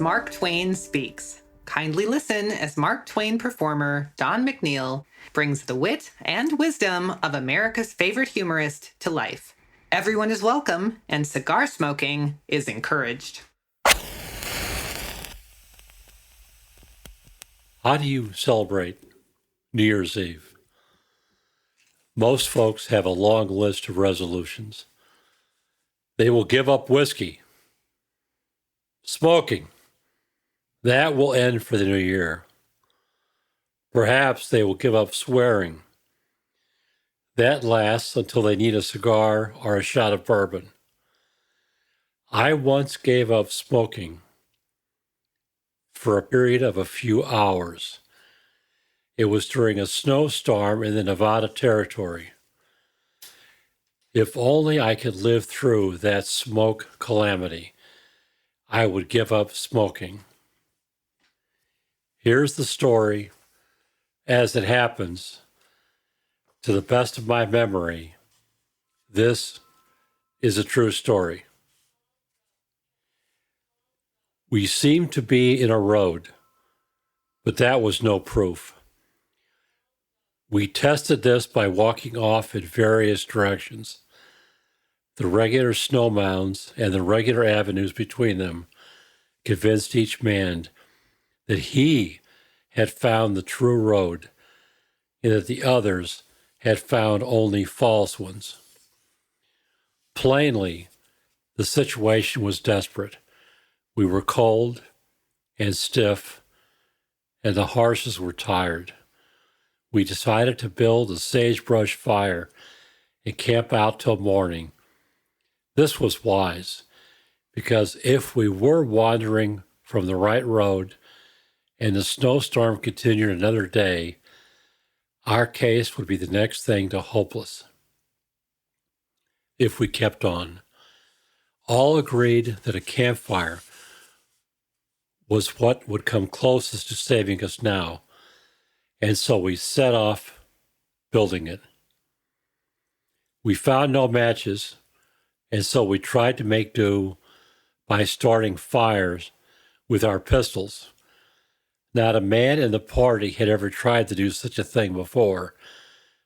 Mark Twain Speaks. Kindly listen as Mark Twain performer Don McNeil brings the wit and wisdom of America's favorite humorist to life. Everyone is welcome, and cigar smoking is encouraged. How do you celebrate New Year's Eve? Most folks have a long list of resolutions. They will give up whiskey, smoking. That will end for the new year. Perhaps they will give up swearing. That lasts until they need a cigar or a shot of bourbon. I once gave up smoking for a period of a few hours. It was during a snowstorm in the Nevada Territory. If only I could live through that smoke calamity, I would give up smoking. Here's the story as it happens. To the best of my memory, this is a true story. We seemed to be in a road, but that was no proof. We tested this by walking off in various directions. The regular snow mounds and the regular avenues between them convinced each man that he had found the true road and that the others had found only false ones. Plainly, the situation was desperate. We were cold and stiff, and the horses were tired. We decided to build a sagebrush fire and camp out till morning. This was wise, because if we were wandering from the right road and the snowstorm continued another day, our case would be the next thing to hopeless. If we kept on, all agreed that a campfire was what would come closest to saving us now, and so we set off building it. We found no matches, and so we tried to make do by starting fires with our pistols. Not a man in the party had ever tried to do such a thing before,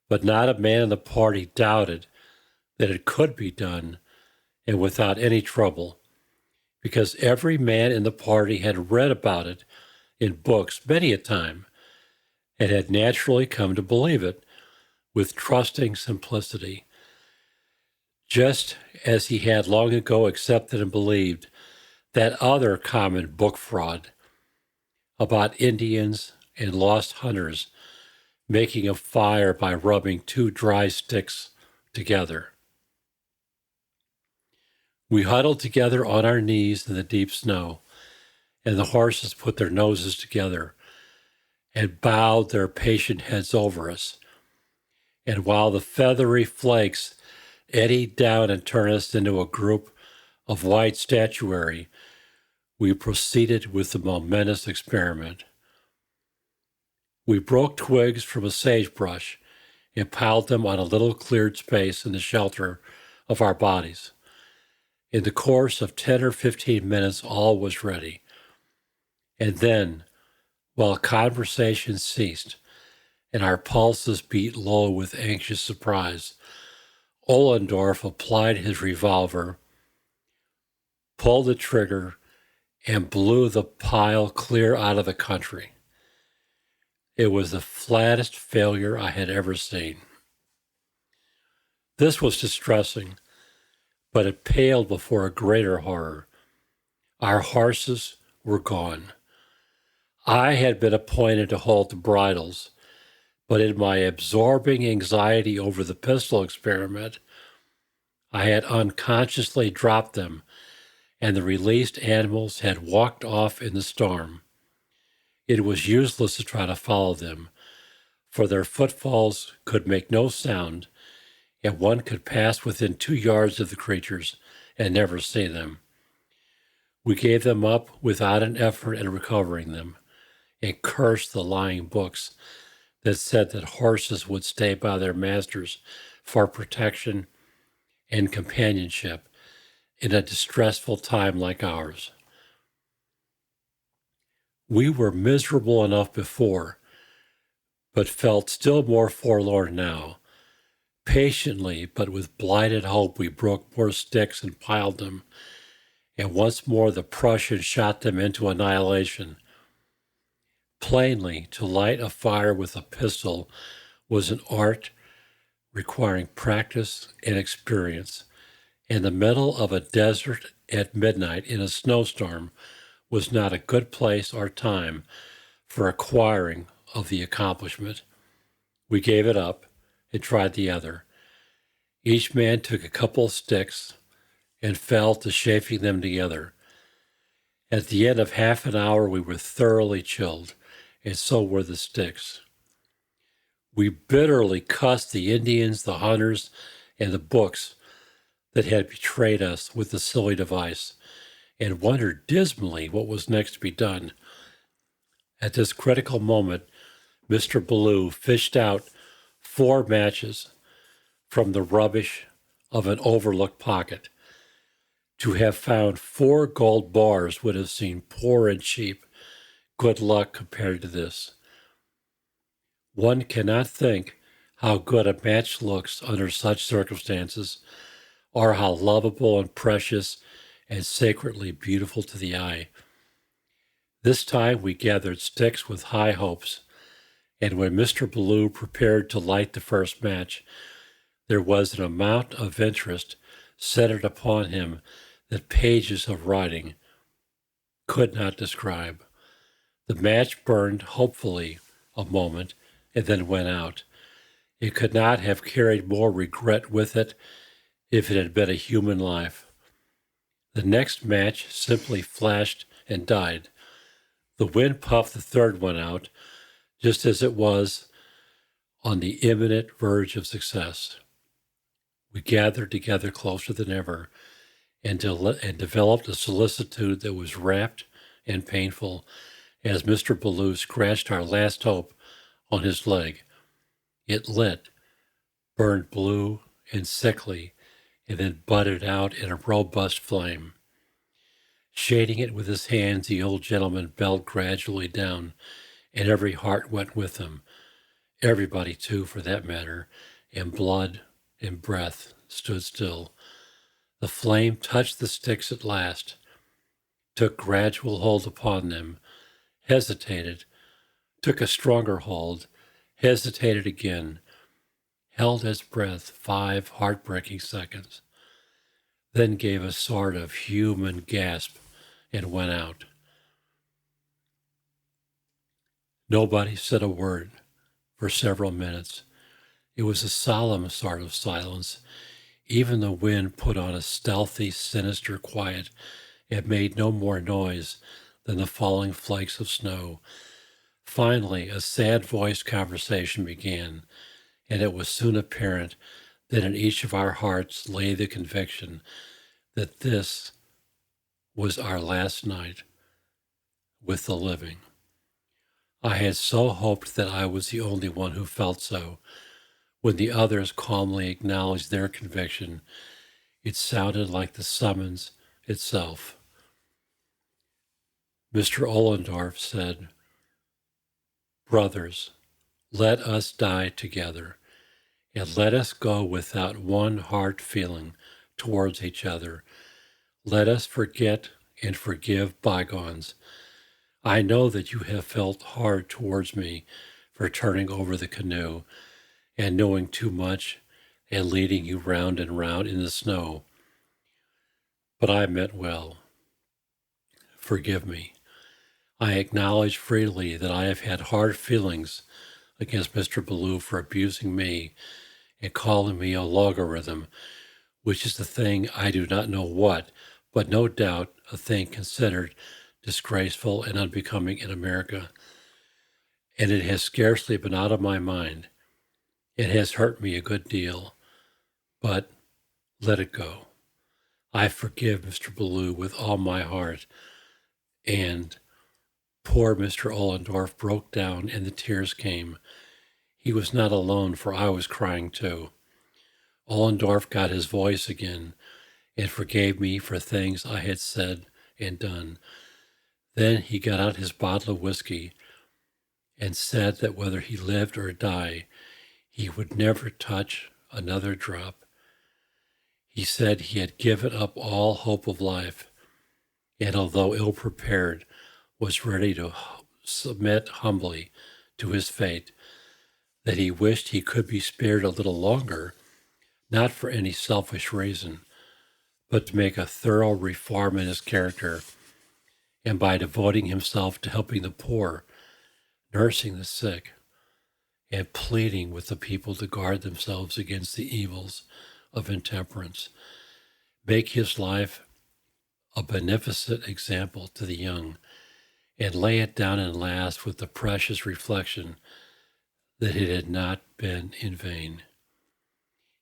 but not a man in the party doubted that it could be done, and without any trouble, because every man in the party had read about it in books many a time, and had naturally come to believe it with trusting simplicity, just as he had long ago accepted and believed that other common book fraud about Indians and lost hunters making a fire by rubbing two dry sticks together. We huddled together on our knees in the deep snow, and the horses put their noses together and bowed their patient heads over us. And while the feathery flakes eddied down and turned us into a group of white statuary, we proceeded with the momentous experiment. We broke twigs from a sagebrush and piled them on a little cleared space in the shelter of our bodies. In the course of 10 or 15 minutes, all was ready. And then, while conversation ceased and our pulses beat low with anxious surprise, Ollendorf applied his revolver, pulled the trigger, and blew the pile clear out of the country. It was the flattest failure I had ever seen. This was distressing, but it paled before a greater horror. Our horses were gone. I had been appointed to hold the bridles, but in my absorbing anxiety over the pistol experiment, I had unconsciously dropped them, and the released animals had walked off in the storm. It was useless to try to follow them, for their footfalls could make no sound, and one could pass within 2 yards of the creatures and never see them. We gave them up without an effort at recovering them, and cursed the lying books that said that horses would stay by their masters for protection and companionship in a distressful time like ours. We were miserable enough before, but felt still more forlorn now. Patiently, but with blighted hope, we broke more sticks and piled them, and once more the Prussians shot them into annihilation. Plainly, to light a fire with a pistol was an art requiring practice and experience. And the middle of a desert at midnight in a snowstorm was not a good place or time for acquiring of the accomplishment. We gave it up and tried the other. Each man took a couple of sticks and fell to chafing them together. At the end of half an hour, we were thoroughly chilled, and so were the sticks. We bitterly cussed the Indians, the hunters, and the books that had betrayed us with the silly device, and wondered dismally what was next to be done. At this critical moment, Mr. Ballou fished out 4 matches from the rubbish of an overlooked pocket. To have found 4 gold bars would have seemed poor and cheap. Good luck compared to this. One cannot think how good a match looks under such circumstances, or how lovable and precious and sacredly beautiful to the eye. This time we gathered sticks with high hopes, and when Mr. Ballou prepared to light the first match, there was an amount of interest centered upon him that pages of writing could not describe. The match burned hopefully a moment and then went out. It could not have carried more regret with it if it had been a human life. The next match simply flashed and died. The wind puffed the third one out, just as it was on the imminent verge of success. We gathered together closer than ever and developed a solicitude that was rapt and painful as Mr. Ballou scratched our last hope on his leg. It lit, burned blue and sickly, and then budded out in a robust flame. Shading it with his hands, the old gentleman bellowed gradually down, and every heart went with him. Everybody, too, for that matter, and blood and breath stood still. The flame touched the sticks at last, took gradual hold upon them, hesitated, took a stronger hold, hesitated again, held its breath 5 heartbreaking seconds, then gave a sort of human gasp and went out. Nobody said a word for several minutes. It was a solemn sort of silence. Even the wind put on a stealthy, sinister quiet and made no more noise than the falling flakes of snow. Finally, a sad-voiced conversation began, and it was soon apparent that in each of our hearts lay the conviction that this was our last night with the living. I had so hoped that I was the only one who felt so. When the others calmly acknowledged their conviction, it sounded like the summons itself. Mr. Ollendorf said, "Brothers, let us die together, and let us go without one hard feeling towards each other. Let us forget and forgive bygones. I know that you have felt hard towards me for turning over the canoe and knowing too much and leading you round and round in the snow. But I meant well. Forgive me. I acknowledge freely that I have had hard feelings against Mr. Ballou for abusing me and calling me a logarithm, which is the thing I do not know what, but no doubt a thing considered disgraceful and unbecoming in America. And it has scarcely been out of my mind. It has hurt me a good deal, but let it go. I forgive Mr. Ballou with all my heart." And poor Mr. Ollendorf broke down and the tears came. He was not alone, for I was crying too. Ollendorf got his voice again and forgave me for things I had said and done. Then he got out his bottle of whiskey and said that whether he lived or died, he would never touch another drop. He said he had given up all hope of life, and although ill-prepared, was ready to submit humbly to his fate, that he wished he could be spared a little longer, not for any selfish reason, but to make a thorough reform in his character, and by devoting himself to helping the poor, nursing the sick, and pleading with the people to guard themselves against the evils of intemperance, make his life a beneficent example to the young, and lay it down and last with the precious reflection that it had not been in vain.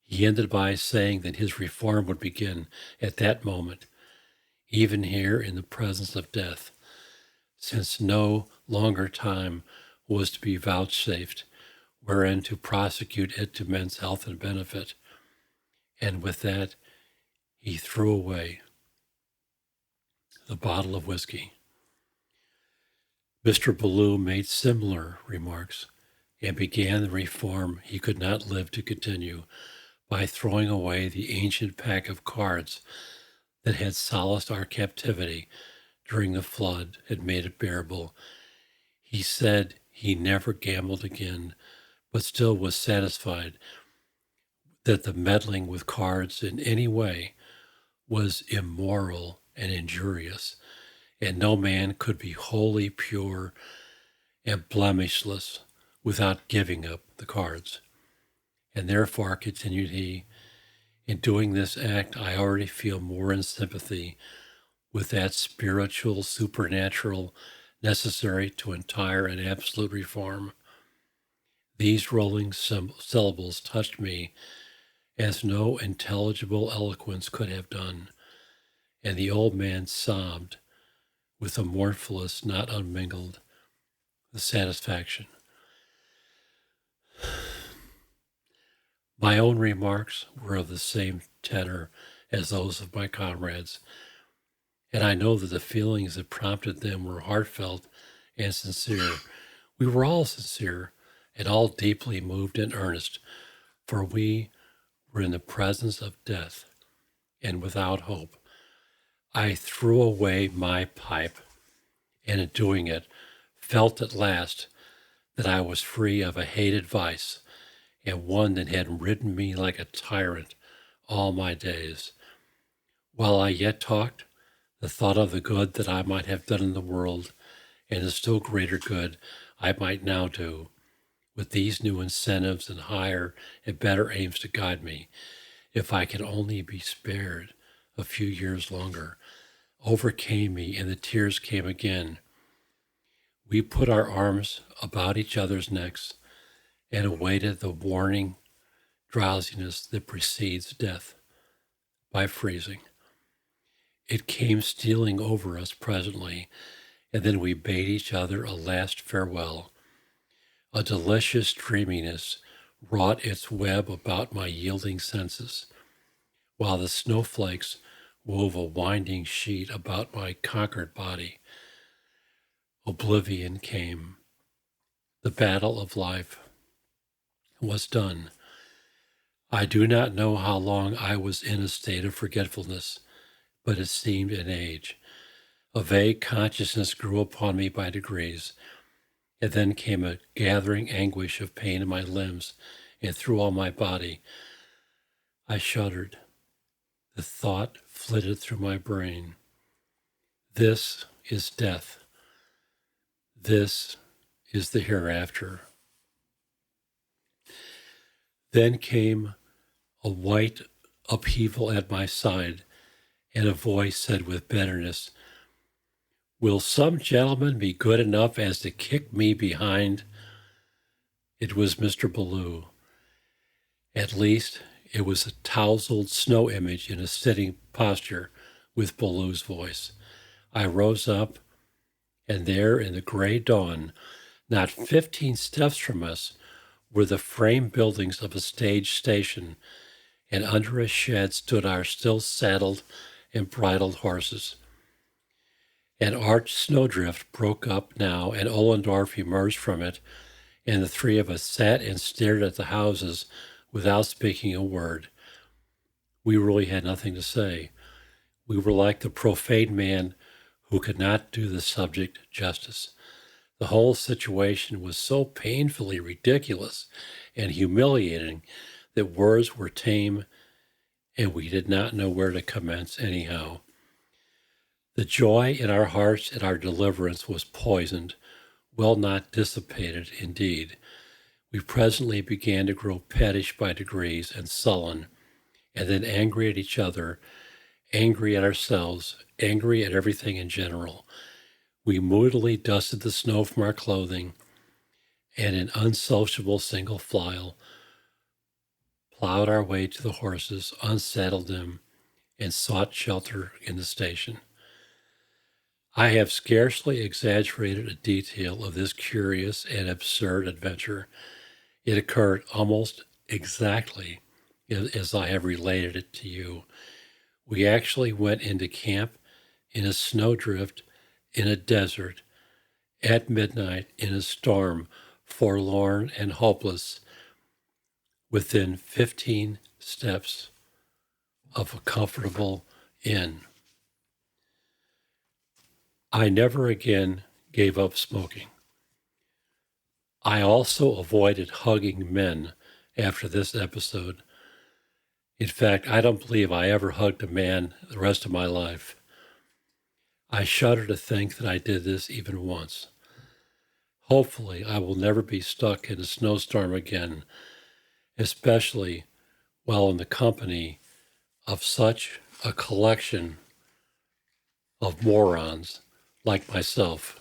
He ended by saying that his reform would begin at that moment, even here in the presence of death, since no longer time was to be vouchsafed wherein to prosecute it to men's health and benefit. And with that, he threw away the bottle of whiskey. Mr. Ballou made similar remarks and began the reform he could not live to continue by throwing away the ancient pack of cards that had solaced our captivity during the flood and made it bearable. He said he never gambled again, but still was satisfied that the meddling with cards in any way was immoral and injurious, and no man could be wholly pure and blemishless without giving up the cards. And therefore, continued he, in doing this act, I already feel more in sympathy with that spiritual supernatural necessary to entire and absolute reform. These rolling syllables touched me as no intelligible eloquence could have done, and the old man sobbed with a mournfulness not unmingled with satisfaction. My own remarks were of the same tenor as those of my comrades, and I know that the feelings that prompted them were heartfelt and sincere. We were all sincere and all deeply moved and earnest, for we were in the presence of death and without hope. I threw away my pipe, and in doing it, felt at last that I was free of a hated vice, and one that had ridden me like a tyrant all my days. While I yet talked, the thought of the good that I might have done in the world, and the still greater good I might now do, with these new incentives and higher and better aims to guide me, if I could only be spared a few years longer, overcame me, and the tears came again. We put our arms about each other's necks and awaited the warning drowsiness that precedes death by freezing. It came stealing over us presently, and then we bade each other a last farewell. A delicious dreaminess wrought its web about my yielding senses, while the snowflakes wove a winding sheet about my conquered body. Oblivion came. The battle of life was done. I do not know how long I was in a state of forgetfulness, but it seemed an age. A vague consciousness grew upon me by degrees, and then came a gathering anguish of pain in my limbs and through all my body. I shuddered. The thought flitted through my brain. This is death. This is the hereafter. Then came a white upheaval at my side, and a voice said with bitterness, "Will some gentleman be good enough as to kick me behind?" It was Mr. Ballou. At least it was a tousled snow image in a sitting posture with Ballou's voice. I rose up, and there in the gray dawn, not 15 steps from us, were the frame buildings of a stage station, and under a shed stood our still saddled and bridled horses. An arched snowdrift broke up now, and Ollendorf emerged from it, and the three of us sat and stared at the houses without speaking a word. We really had nothing to say. We were like the profane man who could not do the subject justice. The whole situation was so painfully ridiculous and humiliating that words were tame, and we did not know where to commence anyhow. The joy in our hearts at our deliverance was poisoned, well not dissipated indeed. We presently began to grow pettish by degrees and sullen, and then angry at each other, angry at ourselves, angry at everything in general. We moodily dusted the snow from our clothing, and in unsociable single file plowed our way to the horses, unsaddled them, and sought shelter in the station. I have scarcely exaggerated a detail of this curious and absurd adventure. It occurred almost exactly as I have related it to you. We actually went into camp in a snowdrift in a desert at midnight in a storm, forlorn and hopeless, within 15 steps of a comfortable inn. I never again gave up smoking. I also avoided hugging men after this episode. In fact, I don't believe I ever hugged a man the rest of my life. I shudder to think that I did this even once. Hopefully, I will never be stuck in a snowstorm again, especially while in the company of such a collection of morons like myself.